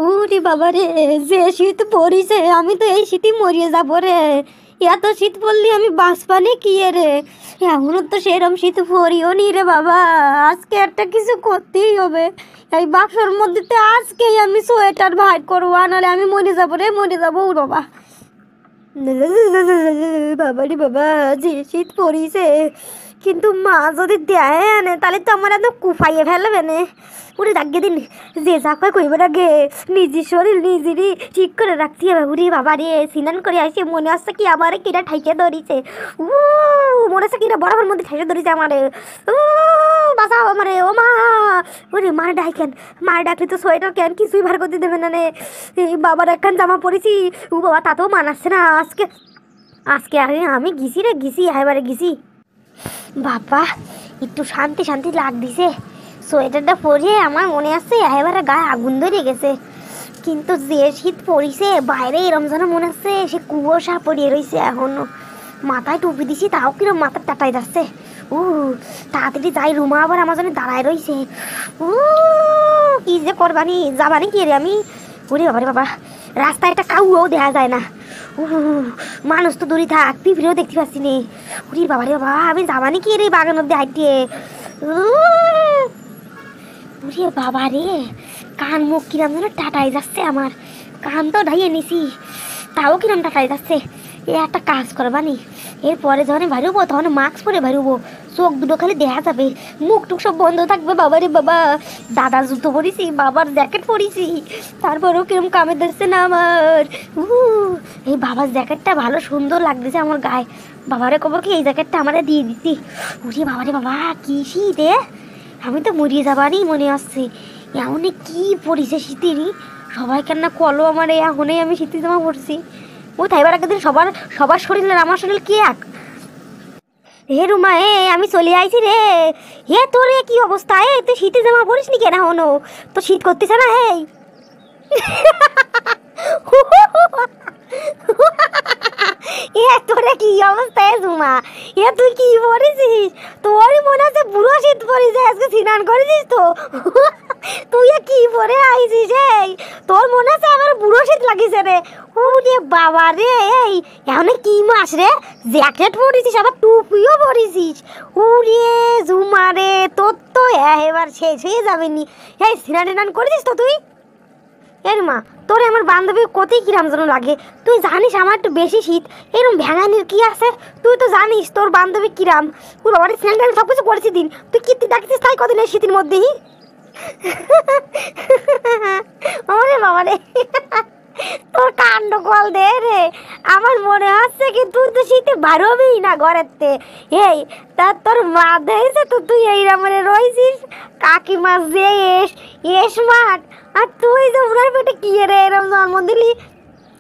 উরি বাবা রে, যে শীত পড়িছে আমি তো এই শীতই মরিয়ে যাবো রে। এত শীত পড়লি আমি বাঁচবানি কি রে? এখনো তো সেরম শীত পড়িও নি রে বাবা। আজকে একটা কিছু করতেই হবে। এই বাক্সর মধ্যে তো আজকেই আমি সোয়েটার ভাই করবো, নাহলে আমি মরে যাবো রে, মরে যাবো ও বাবা। বাবা রে বাবা, যে শীত পড়িছে, কিন্তু মা যদি দেয় আনে তাহলে তো আমার একদম কুফাইয়ে ফেলবে না। উড়ে ডাকিয়ে দিন, যে যা কয় কইবে আগে নিজের শরীর নিজেরই ঠিক করে রাখতে হবে। উড়ি বাবা রে, স্নান করে আসে মনে হচ্ছে কি আমার কিনা ঠাইকে ধরিছে। মনে হচ্ছে কিনা বরফের মধ্যে ঠাইকে ধরিছে আমারে। বাঁচাও আমারে, ও মা। ওরে মার ডাইকেন, মার ডাকলে তো সোয়েটার কেন কিছুই ভার করতে দেবে না রে। এই বাবার একখান জামা পরেছি, ও বাবা তাতেও মানাচ্ছে না। আজকে আজকে আরে আমি গেছি রে, গেছি এবারে গেছি। বাবা একটু শান্তি শান্তি লাগতেছে। সোয়েটারটা পরে আমার মনে আছে এবারে গায়ে আগুন ধরে গেছে। কিন্তু যে শীত পড়িছে বাইরে এরম যেন মনে হচ্ছে সে কুয়াশা পড়িয়ে রয়েছে এখনো। মাথায় টুপি দিছি তাও কিরম মাথার টাটাই যাচ্ছে। তাড়াতাড়ি যাই, রুমা আবার আমার জন্য দাঁড়ায় রয়েছে। কি যে করবানি যাবানি কি রে আমি? ওরে বাবা রে বাবা, রাস্তায় একটা কাউও দেখা যায় না। মানুষ তো দূরে থাক, পিঁপড়েও দেখতে পাচ্ছি নে। উরি বাবা রে বাবা, আমি যাবানি কি রে বাগান মধ্যে হাইটিয়ে? উরে বাবা রে, কান মুখ কিরম যেন টাটাই যাচ্ছে আমার। কান তো ঢাইয়ে নিছি তাও কিরম টাটাই যাচ্ছে। এ একটা কাজ করবানি, এরপরে যখন বেরোবো তখন মাস্ক পরে বেরোবো, চোখ দুটো খালি দেখা যাবে, মুখ টুক সব বন্ধ থাকবে। বাবা রে বাবা, দাদার জুতো পরেছি, বাবার জ্যাকেট পরেছি, তারপরেও কিরম কামে ধরছে না আমার। এই বাবার জ্যাকেটটা ভালো সুন্দর লাগতেছে আমার গায়ে। বাবারে কব কি এই জ্যাকেটটা আমারে দিয়ে দিতি। উঠি বাবা রে বাবা, কি শীত রে, আমি তো মরিয়ে যাবারই মনে আসছে। এমন কি পড়িছে শীতেরই, সবাই কেন কলো আমার এখনই আমি শীতের জামা পড়ছি। ও তাইবার একদিন সবার সবার শরীর আমার শরীর কি এক। হে রুমা, আমি চলে আইছি রে। হে তোর কি অবস্থা? তুই শীতের জামা পরিস নি কেন এখনো? তো শীত করতেছে না? তোরে কি অবস্থা জুমা? তুই কি পরেছিস? তোর মনে হচ্ছে বুড়ো শীত পরেছে, আজকে স্নান করেছিস তো? তুই কি পরে আইছিস? তোর মনে হচ্ছে আমার বুড়ো শীত লাগিছে রে। ওরে বাবা রে, এখন কি মাস রে? জ্যাকেট পরেছিস আবার টুপিও পরেছিস। ওরে জুমা রে, তোর তো এবার শেষ হয়ে যাবে নি। স্নান টান করেছিস তো তুই? এর মা, তোর আমার বান্ধবী কতই কিরাম যেন লাগে। তুই জানিস আমার একটু বেশি শীত, এরম ভ্যাঙানির কি আছে? তুই তো জানিস তোর বান্ধবী কিরাম। ওর বাবার স্যান্ডেল সব কিছু করেছি দিন, তুই কীর্তি ডাকছিস তাই কদিন এই শীতের মধ্যেই। ওরে বাবা রে, তোর কাণ্ড কল দে রে। আমার মনে হচ্ছে কি তুই তো শীতে বাড়বি না ঘরেতে। তা তোর মা দেখছে তো তুই এইরকম রয়েছিস, কাকিমা যে এস মাঠ, আর তুই যে ওনার পেটে কি রে এরম জন্ম দিলি?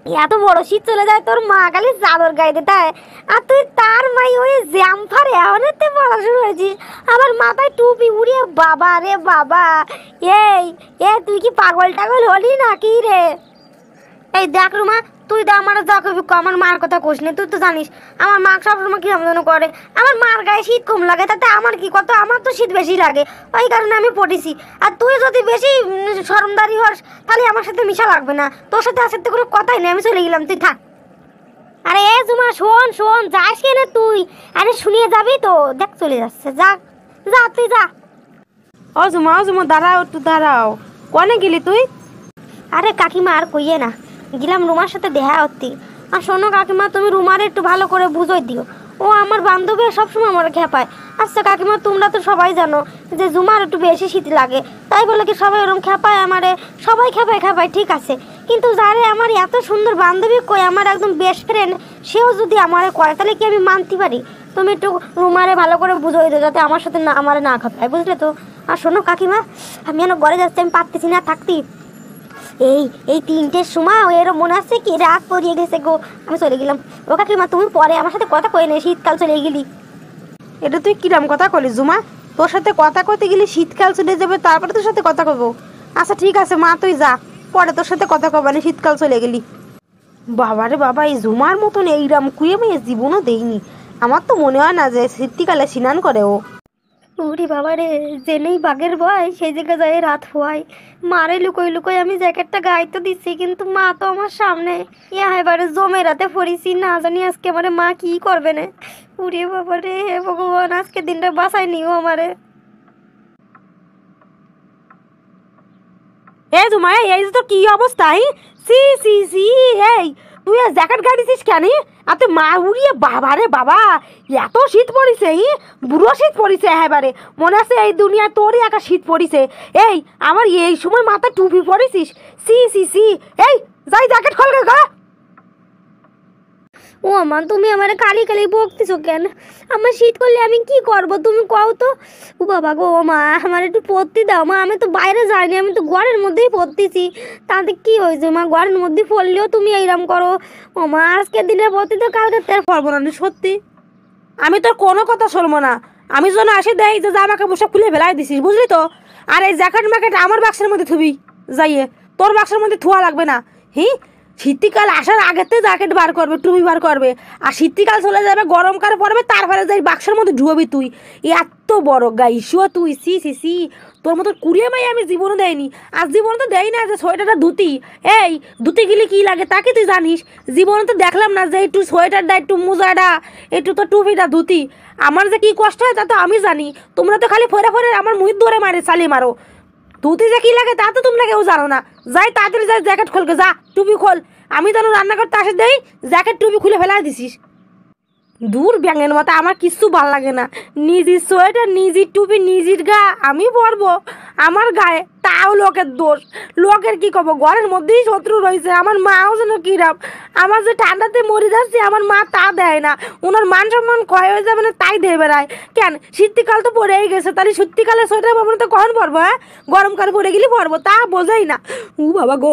এত বড় শীত চলে যায় তোর মা খালি চাদর গাইতে দেয়, আর তুই তার মাই ওই জ্যামফারে এমনতে পড়াশোনা হয়েছিস, আবার মাথায় টুপি। উড়িয়ে বাবা রে বাবা, তুই কি পাগল টাগল হলি নাকি রে? দেখ রুমা, তুই তো আমার যা কবি আমার মার কথা কোস নে। তুই তো জানিস আমার মা সবসময় কিরম যেন করে। আমার মার গায়ে শীত কম লাগে, তাতে আমার কি কত? আমার তো শীত বেশি লাগে, ওই কারণে আমি পড়েছি। আর তুই যদি বেশি শরমদারি হস তাহলে আমার সাথে মিশা লাগবে না, তোর সাথে আসতে কোনো কথাই নেই। আমি চলে গেলাম, তুই থাক। আরে জুমা শোন শোন, যাস কেন তুই? আরে শুনিয়ে যাবি তো, দেখ চলে যাচ্ছে। যা যা, তুই যা। ও জুমা দাঁড়াও, একটু দাঁড়াও। কনে গেলি তুই? আরে কাকিমা আর কইয়ে না, গেলাম রুমার সাথে দেখা হতি। আর শোনো কাকিমা, তুমি রুমার একটু ভালো করে বুঝোই দিও, ও আমার বান্ধবী সবসময় আমার খেপায়। আচ্ছা কাকিমা, তোমরা তো সবাই জানো যে জুমার একটু বেশি শীত লাগে, তাই বলে কি সবাই ওরকম খেপায় আমারে? সবাই খেপায় ঠিক আছে, কিন্তু যারে আমার এত সুন্দর বান্ধবী কই, আমার একদম বেস্ট ফ্রেন্ড, সেও যদি আমারে করে তাহলে কি আমি মানতে পারি? তুমি একটু রুমারে ভালো করে বুঝোই দিও যাতে আমার সাথে না আমারে না খেপায়, বুঝলে তো? আর শোনো কাকিমা, আমি যেন ঘরে যাচ্ছি, আমি পারতেছি না থাকতে। এই 3টের সময় এরও মনে আছে কি রাত পড়িয়ে গেছে গো, আমি চলে গেলাম। ও কাকিমা, তুমি পরে আমার সাথে কথা কই না, শীতকাল চলে গেলি। এটা তুই কিরাম কথা কলি জুমা? তোর সাথে কথা কইতে গেলি শীতকাল চলে যাবে, তারপরে তোর সাথে কথা কব? আচ্ছা ঠিক আছে মা, তুই যা, পরে তোর সাথে কথা কবানি, শীতকাল চলে গেলি। বাবারে বাবা, এই জুমার মতন এইরাম কুয়ে মেয়ে জীবনও দেইনি। আমার তো মনে হয় না যে শীতকালে স্নান করে ও। উরি বাবা রে, জেনেই বাঘের ভয় সেই জায়গায় যায় রাত হওয়ায়। মারে লুকোই লুকোই আমি জ্যাকেটটা গায়ে তো দিচ্ছি, কিন্তু মা তো আমার সামনে। এবারে জমে রাতে পড়িছি, না জানি আজকে আমারে মা কি করবে না। উরে বাবা রে, হে ভগবান, আজকে দিনটা বাঁচাই নিও আমারে। এই জুমা, এই যে তোর কি অবস্থা? সি সি সি, এই তুই আর জ্যাকেট গাড়িছিস কেন? আর তুই মা উড়িয়ে, বাবা রে বাবা, এত শীত পড়িছে, বুড়ো শীত পড়িছে এবারে। মনে আছে এই দুনিয়ায় তোরই একা শীত পড়িছে। এই আমার এই সময় মাথায় টুপি পড়িছিস? সি সি সি, এই যাই জ্যাকেট খোল গা। ও মা, তুমি আমার কালি কালি বকতেছো কেন? আমার শীত করলে আমি কি করব তুমি কও তো। ও বাবা গো, মা আমার একটু পড়তে দাও মা, আমি তো বাইরে যাইনি, আমি তো ঘরের মধ্যেই পড়তেছি। তাতে কি হয়েছে মা, ঘরের মধ্যে পড়লেও তুমি এইরকম করো। ও মা, আজকের দিনে পড়তে তো কালকে তের পড়বো না সত্যি। আমি তোর কোনো কথা শুনবো না। আমি যেন আসি দেয় যে জামা কাপড় সব খুলে ফেলাই দিছিস, বুঝলি তো? আর এই জ্যাকেট ম্যাকেট আমার বাক্সের মধ্যে থুবি যাইয়ে, তোর বাক্সের মধ্যে থুয়া লাগবে না। শীতকাল আসার আগেতে জ্যাকেট বার করবে, টুপি বার করবে, আর শীতকাল চলে যাবে, গরমকাল পড়বে, তারপরে যাই বাক্সের মধ্যে ঢুয়াবি তুই। এত বড় গাইসুয়া তুই, সি সি সি। তোর মতো কুড়িয়ে মাই আমি জীবনে দেয়নি, আর জীবনে তো দেয় না যে সোয়েটারটা ধুতি। এই ধুতি গেলে কি লাগে তা কি তুই জানিস? জীবনে তো দেখলাম না যে একটু সোয়েটারটা, একটু মোজাটা, একটু তো টুপিটা ধুতি। আমার যে কি কষ্ট হয় তা তো আমি জানি। তোমরা তো খালি ফোরে ফোরে আমার মুখ ধরে মারে, চালিয়ে মারো। ধুতি যে কি লাগে তা তো তোমরা কেউ জানো না। যাই তাড়াতাড়ি যাই, জ্যাকেট খোলকে যা, টুপি খোল। আমি তো রান্না করতে আসে দেই, জ্যাকেট টুপি খুলে ফেলাই দিছিস। দূর ব্যাঙের মতো, আমার কিচ্ছু ভাল লাগে না। নিজের সোয়েটার, নিজের টুপি, নিজের গা আমি পরবো আমার গায়ে, তাও লোকের দোষ। লোকের কি কব, ঘরের মধ্যেই শত্রু রয়েছে। আমার মাও যেন কিরাম, আমার যে ঠান্ডাতে মরে যাচ্ছে আমার মা তা দেয় না। ওনার মান সম্মান ক্ষয় হয়ে যাবে না তাই দিয়ে বেড়ায়। কেন শীতকাল তো পড়েই গেছে, তাহলে শীতকালে সোয়েটার পাবো না তো কখন পরবো? গরমকাল পরে গেলে পরবো, তা বোঝাই না। ও বাবা গো,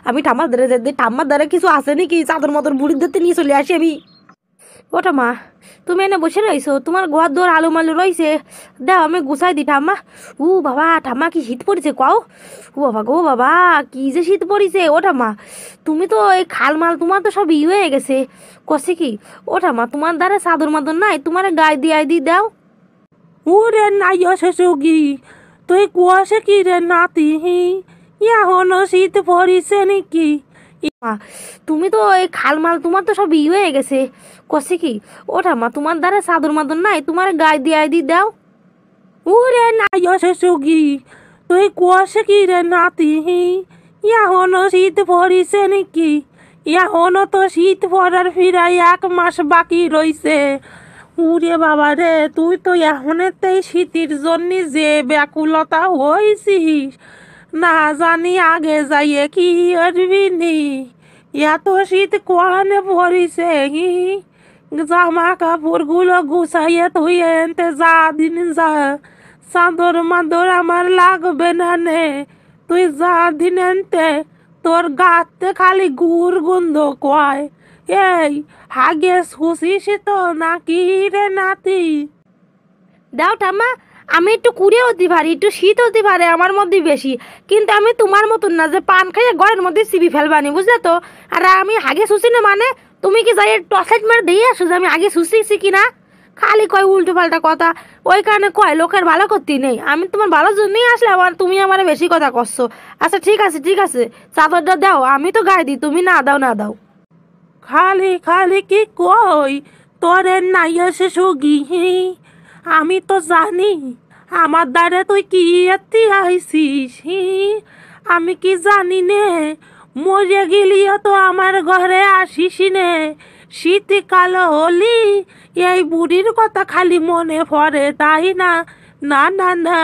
আমি ঠাম্মার দ্বারে যেতে, ঠাম্মার দ্বারা কিছু আছে নাকি? চাদর মতন বুড়ির ধরতে নিয়ে চলে আসি আমি। ওটা মা, তুমি এনে বসে রয়েছো, তোমার ঘর দোর আলু মালু রয়েছে, দাও আমি গুছাই দিই। ঠাম্মা, ও বাবা, ঠাম্মা কি শীত পড়েছে কও? ও বাবা গো বাবা, কি যে শীত পড়েছে। ওটা মা, তুমি তো এই খালমাল তোমার তো সব হয়ে গেছে। কষে কি ওটা মা, তোমার দ্বারা চাদর মাদর নাই, তোমার গায়ে দিয়ে দি দাও। ওরে নাই অসুগি, তুই কুয়াশে কি রে নাতি, এখনো শীত পড়িছে নাকি? তুমি তো এই খালমাল তোমার তো সব হয়ে গেছে। কষে কি ওটা মা, তোমার দ্বারা চাদর মাদর নাই, তোমার গায়ে দিয়ে দি দাও। ওরে নাই অসুগি, তুই কুয়াশে কি রে নাতি, এখনো শীত পড়িছে নাকি? এখনো তো শীত পড়ার ফিরাই 1 মাস বাকি রইছে। উরে বাবা রে, তুই তো এখনেতেই শীতের জন্য যে ব্যাকুলতা হয়েছিস, না জানি আগে যাইয়ে কি করবি নি। এত শীত কোয়ানে পড়িছে, জামা কাপড়গুলো গুছাইয়ে তুই এনতে যা, দিন যা। চাদর মাদর আমার লাগবে না নে, তুই যা দিন এনতে। তোর গাতে খালি গুড় গন্ধ কয়। এই হাগে শুষিস তো নাকি রে নাতি? দাও ঠাম্মা, আমি একটু কুড়ে হতে পারি, একটু শীত হতে পারে আমার মধ্যে বেশি, কিন্তু আমি তোমার মতন না যে পান খাইয়ে ঘরের মধ্যে চিবি ফেলবানি, বুঝলে তো? আর আমি হাগে শুষি না মানে, তুমি কি যাই টসলাইট মারে দিয়ে আসো যে আমি আগে শুষিছি কিনা? খালি কয় উল্টো পাল্টা কথা, ওই কারণে কয় লোকের ভালো করতেই নেই। আমি তোমার ভালোর জন্যই আসলে, আবার তুমি আমার বেশি কথা করছো। আচ্ছা ঠিক আছে ঠিক আছে, চাদরটা দাও, আমি তো গায়ে দিই, তুমি না দাও না দাও। খালি খালি কি কই, তোরে নাই এসে সুগি, আমি তো জানি আমার দ্বারে তুই কি এতি আইসিস। আমি কি জানি নে, মরে গেলিও তো আমার ঘরে আসিস নে। শীতকাল হলি এই বুড়ির কথা খালি মনে পড়ে, তাই না? না না না,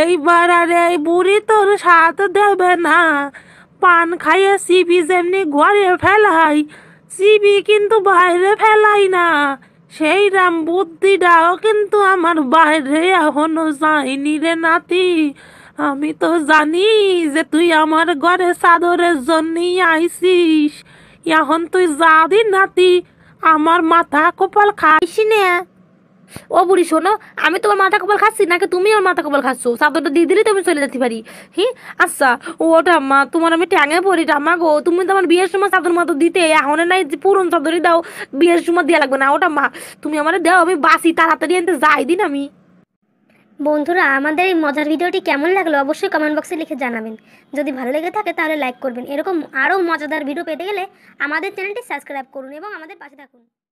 এইবার আর এই বুড়ি তোর সাথ দেবে না। পান খাইয়ে সিবি যেমনি ঘরে ফেলাই, সিবি কিন্তু বাইরে ফেলাই না। সেই রাম বুদ্ধিটাও কিন্তু আমার বাইরে এখনো যায়নি রে নাতি। আমি তো জানি যে তুই আমার ঘরে চাদরের জন্যই আইসিস। এখন তুই যা দিন নাতি, আমার মাথা কপাল খাইস না। ও বুড়ি শোনো, আমি তোমার মাথা কপাল খাচ্ছি নাকি তুমি আমার মাথা কপাল খাচ্ছো? চাদরটা দিয়ে দিলে তুমি চলে যেতে পারি। আচ্ছা ও ঠাম্মা, তোমার আমি ট্যাঙে পড়ি ঠাম্মা গো। তুমি তো আমার বিয়ের সময় চাদর মাদর দিতে, এখন নাই যে পুরন চাদরই দাও, বিয়ের সময় দেওয়া লাগবে না। ওটা মা তুমি আমার দাও, আমি বাসি তাড়াতাড়ি আনতে যাই দিন আমি। বন্ধুরা, আমাদের এই মজার ভিডিওটি কেমন লাগলো অবশ্যই কমেন্ট বক্সে লিখে জানাবেন। যদি ভালো লেগে থাকে তাহলে লাইক করবেন। এরকম আরও মজাদার ভিডিও পেতে গেলে আমাদের চ্যানেলটি সাবস্ক্রাইব করুন এবং আমাদের পাশে থাকুন।